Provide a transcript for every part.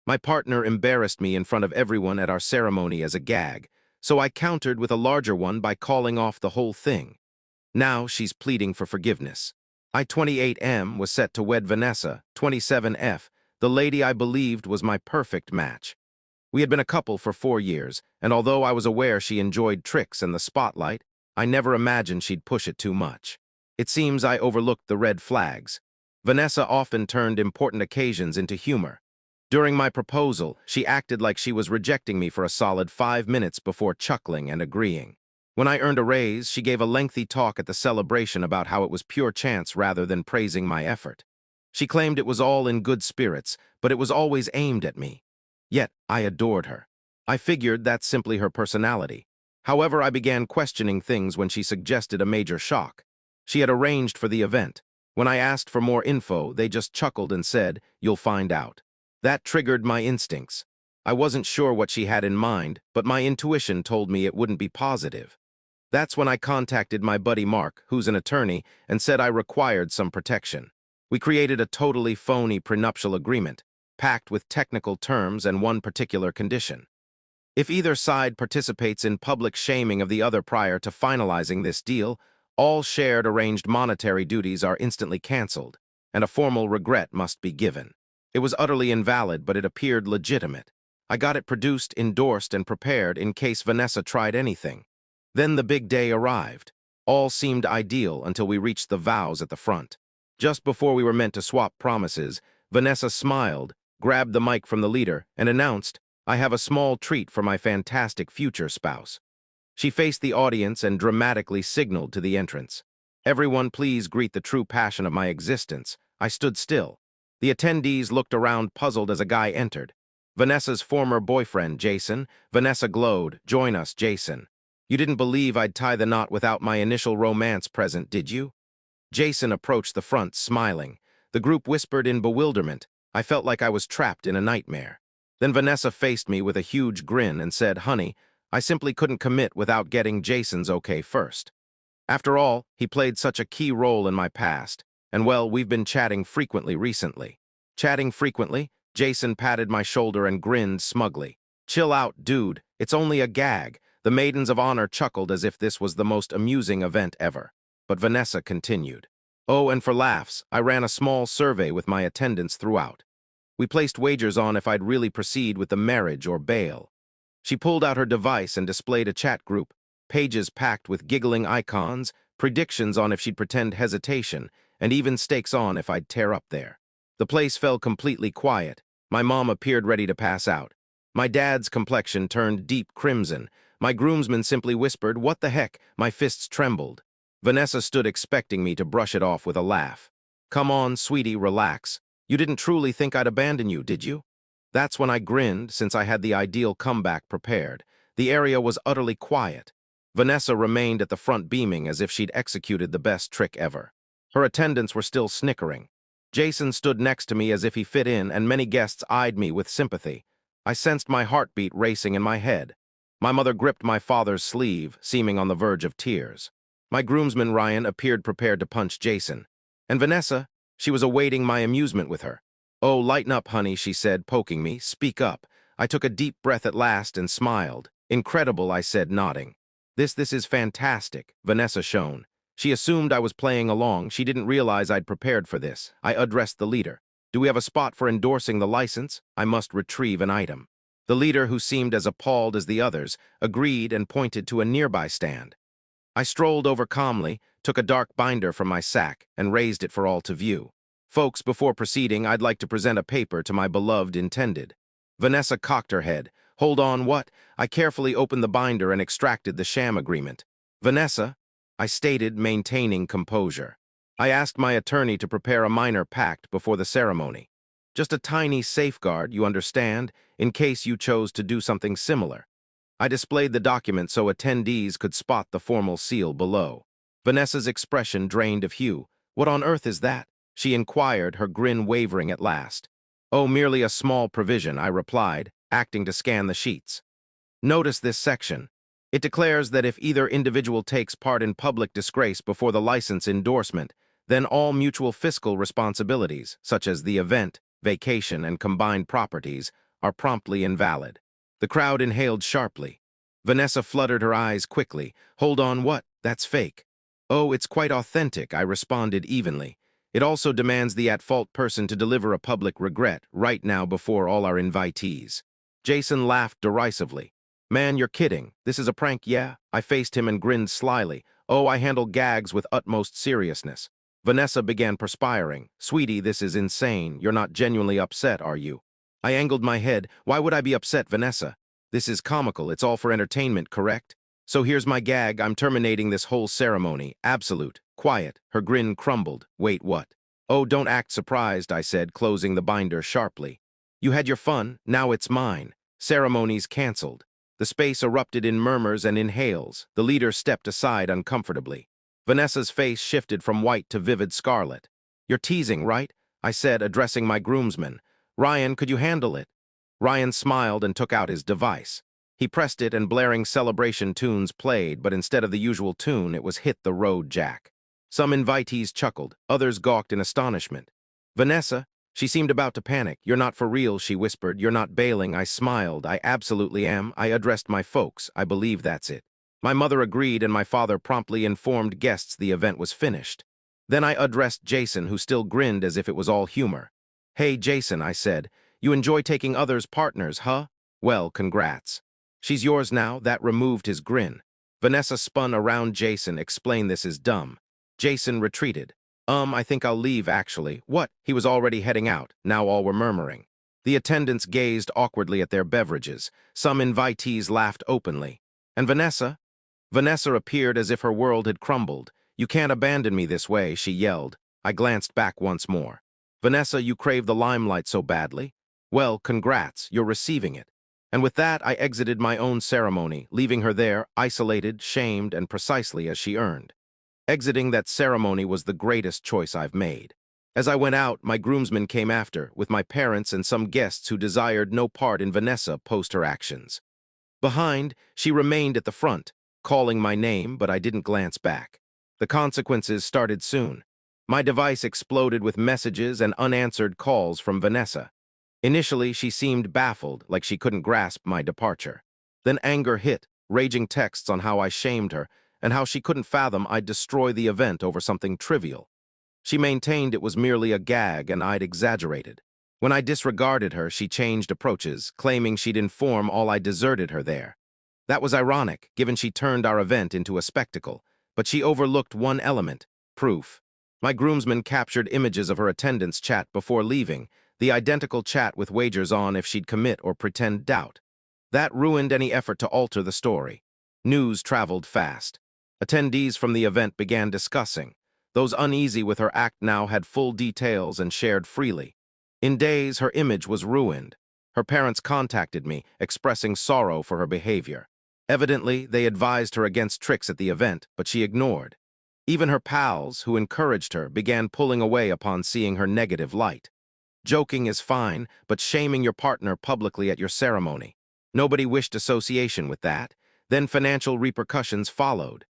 My partner embarrassed me in front of everyone at our ceremony as a gag, so I countered with a larger one by calling off the whole thing. Now she's pleading for forgiveness. I, 28M, was set to wed Vanessa, 27F, the lady I believed was my perfect match. We had been a couple for 4 years, and although I was aware she enjoyed tricks and the spotlight, I never imagined she'd push it too much. It seems I overlooked the red flags. Vanessa often turned important occasions into humor. During my proposal, she acted like she was rejecting me for a solid 5 minutes before chuckling and agreeing. When I earned a raise, she gave a lengthy talk at the celebration about how it was pure chance rather than praising my effort. She claimed it was all in good spirits, but it was always aimed at me. Yet, I adored her. I figured that's simply her personality. However, I began questioning things when she suggested a major shock. She had arranged for the event. When I asked for more info, they just chuckled and said, "You'll find out." That triggered my instincts. I wasn't sure what she had in mind, but my intuition told me it wouldn't be positive. That's when I contacted my buddy Mark, who's an attorney, and said I required some protection. We created a totally phony prenuptial agreement, packed with technical terms and one particular condition. If either side participates in public shaming of the other prior to finalizing this deal, all shared arranged monetary duties are instantly canceled, and a formal regret must be given. It was utterly invalid, but it appeared legitimate. I got it produced, endorsed, and prepared in case Vanessa tried anything. Then the big day arrived. All seemed ideal until we reached the vows at the front. Just before we were meant to swap promises, Vanessa smiled, grabbed the mic from the leader, and announced, "I have a small treat for my fantastic future spouse." She faced the audience and dramatically signaled to the entrance. "Everyone please greet the true passion of my existence." I stood still. The attendees looked around puzzled as a guy entered. "Vanessa's former boyfriend, Jason." Vanessa glowed. "Join us, Jason." "You didn't believe I'd tie the knot without my initial romance present, did you?" Jason approached the front, smiling. The group whispered in bewilderment. I felt like I was trapped in a nightmare. Then Vanessa faced me with a huge grin and said, "Honey, I simply couldn't commit without getting Jason's okay first. After all, he played such a key role in my past, and well, we've been chatting frequently recently." "Chatting frequently?" Jason patted my shoulder and grinned smugly. "Chill out, dude. It's only a gag." The Maidens of Honor chuckled as if this was the most amusing event ever. But Vanessa continued. "Oh, and for laughs, I ran a small survey with my attendants throughout. We placed wagers on if I'd really proceed with the marriage or bail." She pulled out her device and displayed a chat group, pages packed with giggling icons, predictions on if she'd pretend hesitation, and even stakes on if I'd tear up there. The place fell completely quiet. My mom appeared ready to pass out. My dad's complexion turned deep crimson. My groomsmen simply whispered, "What the heck?" My fists trembled. Vanessa stood expecting me to brush it off with a laugh. "Come on, sweetie, relax. You didn't truly think I'd abandon you, did you?" That's when I grinned, since I had the ideal comeback prepared. The area was utterly quiet. Vanessa remained at the front beaming as if she'd executed the best trick ever. Her attendants were still snickering. Jason stood next to me as if he fit in, and many guests eyed me with sympathy. I sensed my heartbeat racing in my head. My mother gripped my father's sleeve, seeming on the verge of tears. My groomsman Ryan appeared prepared to punch Jason. And Vanessa, she was awaiting my amusement with her. "Oh, lighten up, honey," she said, poking me. "Speak up." I took a deep breath at last and smiled. "Incredible," I said, nodding. This is fantastic," Vanessa shone. She assumed I was playing along. She didn't realize I'd prepared for this. I addressed the leader. "Do we have a spot for endorsing the license? I must retrieve an item." The leader, who seemed as appalled as the others, agreed and pointed to a nearby stand. I strolled over calmly, took a dark binder from my sack, and raised it for all to view. "Folks, before proceeding, I'd like to present a paper to my beloved intended." Vanessa cocked her head. "Hold on, what?" I carefully opened the binder and extracted the sham agreement. "Vanessa," I stated, maintaining composure. "I asked my attorney to prepare a minor pact before the ceremony. Just a tiny safeguard, you understand, in case you chose to do something similar." I displayed the document so attendees could spot the formal seal below. Vanessa's expression drained of hue. "What on earth is that?" she inquired, her grin wavering at last. "Oh, merely a small provision," I replied, acting to scan the sheets. "Notice this section. It declares that if either individual takes part in public disgrace before the license endorsement, then all mutual fiscal responsibilities, such as the event, vacation, and combined properties, are promptly invalid. The crowd inhaled sharply. Vanessa fluttered her eyes quickly. Hold on, what? That's fake. Oh, it's quite authentic, I responded evenly. It also demands the at-fault person to deliver a public regret right now before all our invitees. Jason laughed derisively. Man, you're kidding. This is a prank, yeah? I faced him and grinned slyly. Oh, I handle gags with utmost seriousness. Vanessa began perspiring. Sweetie, this is insane. You're not genuinely upset, are you? I angled my head. Why would I be upset, Vanessa? This is comical. It's all for entertainment, correct? So here's my gag. I'm terminating this whole ceremony. Absolute. Quiet. Her grin crumbled. Wait, what? Oh, don't act surprised, I said, closing the binder sharply. You had your fun. Now it's mine. Ceremonies canceled. The space erupted in murmurs and inhales. The leader stepped aside uncomfortably. Vanessa's face shifted from white to vivid scarlet. You're teasing, right? I said, addressing my groomsman. Ryan, could you handle it? Ryan smiled and took out his device. He pressed it and blaring celebration tunes played, but instead of the usual tune, it was Hit the Road, Jack. Some invitees chuckled, others gawked in astonishment. Vanessa, she seemed about to panic. You're not for real, she whispered. You're not bailing. I smiled. I absolutely am. I addressed my folks. I believe that's it. My mother agreed and my father promptly informed guests the event was finished. Then I addressed Jason, who still grinned as if it was all humor. Hey, Jason, I said, you enjoy taking others' partners, huh? Well, congrats. She's yours now. That removed his grin. Vanessa spun around Jason, explained this is dumb. Jason retreated. I think I'll leave, actually. What? He was already heading out. Now all were murmuring. The attendants gazed awkwardly at their beverages. Some invitees laughed openly. And Vanessa? Vanessa appeared as if her world had crumbled. You can't abandon me this way, she yelled. I glanced back once more. Vanessa, you crave the limelight so badly? Well, congrats, you're receiving it. And with that, I exited my own ceremony, leaving her there, isolated, shamed, and precisely as she earned. Exiting that ceremony was the greatest choice I've made. As I went out, my groomsmen came after, with my parents and some guests who desired no part in Vanessa post her actions. Behind, she remained at the front, calling my name, but I didn't glance back. The consequences started soon. My device exploded with messages and unanswered calls from Vanessa. Initially, she seemed baffled, like she couldn't grasp my departure. Then anger hit, raging texts on how I shamed her, and how she couldn't fathom I'd destroy the event over something trivial. She maintained it was merely a gag and I'd exaggerated. When I disregarded her, she changed approaches, claiming she'd inform all I deserted her there. That was ironic, given she turned our event into a spectacle, but she overlooked one element, proof. My groomsmen captured images of her attendance chat before leaving, the identical chat with wagers on if she'd commit or pretend doubt. That ruined any effort to alter the story. News traveled fast. Attendees from the event began discussing. Those uneasy with her act now had full details and shared freely. In days, her image was ruined. Her parents contacted me, expressing sorrow for her behavior. Evidently, they advised her against tricks at the event, but she ignored. Even her pals, who encouraged her, began pulling away upon seeing her negative light. Joking is fine, but shaming your partner publicly at your ceremony. Nobody wished association with that. Then financial repercussions followed.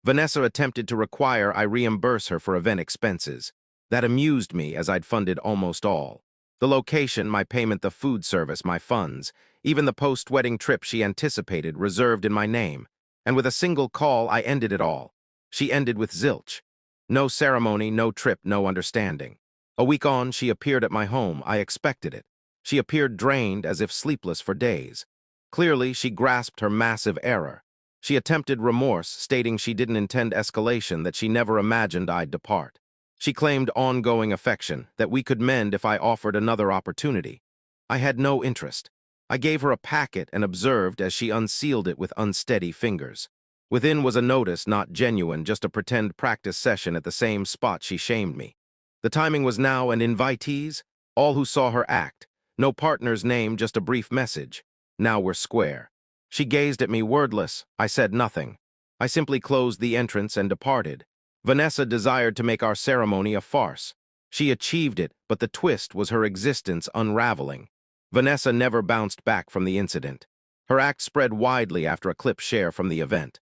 Vanessa attempted to require I reimburse her for event expenses. That amused me, as I'd funded almost all. The location, my payment, the food service, my funds, even the post-wedding trip she anticipated reserved in my name. And with a single call, I ended it all. She ended with zilch. No ceremony, no trip, no understanding. A week on, she appeared at my home. I expected it. She appeared drained, as if sleepless for days. Clearly, she grasped her massive error. She attempted remorse, stating she didn't intend escalation, that she never imagined I'd depart. She claimed ongoing affection, that we could mend if I offered another opportunity. I had no interest. I gave her a packet and observed as she unsealed it with unsteady fingers. Within was a notice, not genuine, just a pretend practice session at the same spot she shamed me. The timing was now, and invitees, all who saw her act. No partner's name, just a brief message. Now we're square. She gazed at me wordless. I said nothing. I simply closed the entrance and departed. Vanessa desired to make our ceremony a farce. She achieved it, but the twist was her existence unraveling. Vanessa never bounced back from the incident. Her act spread widely after a clip share from the event.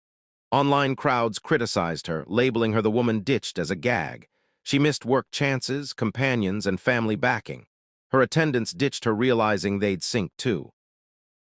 Online crowds criticized her, labeling her the woman ditched as a gag. She missed work chances, companions, and family backing. Her attendants ditched her realizing they'd sink too.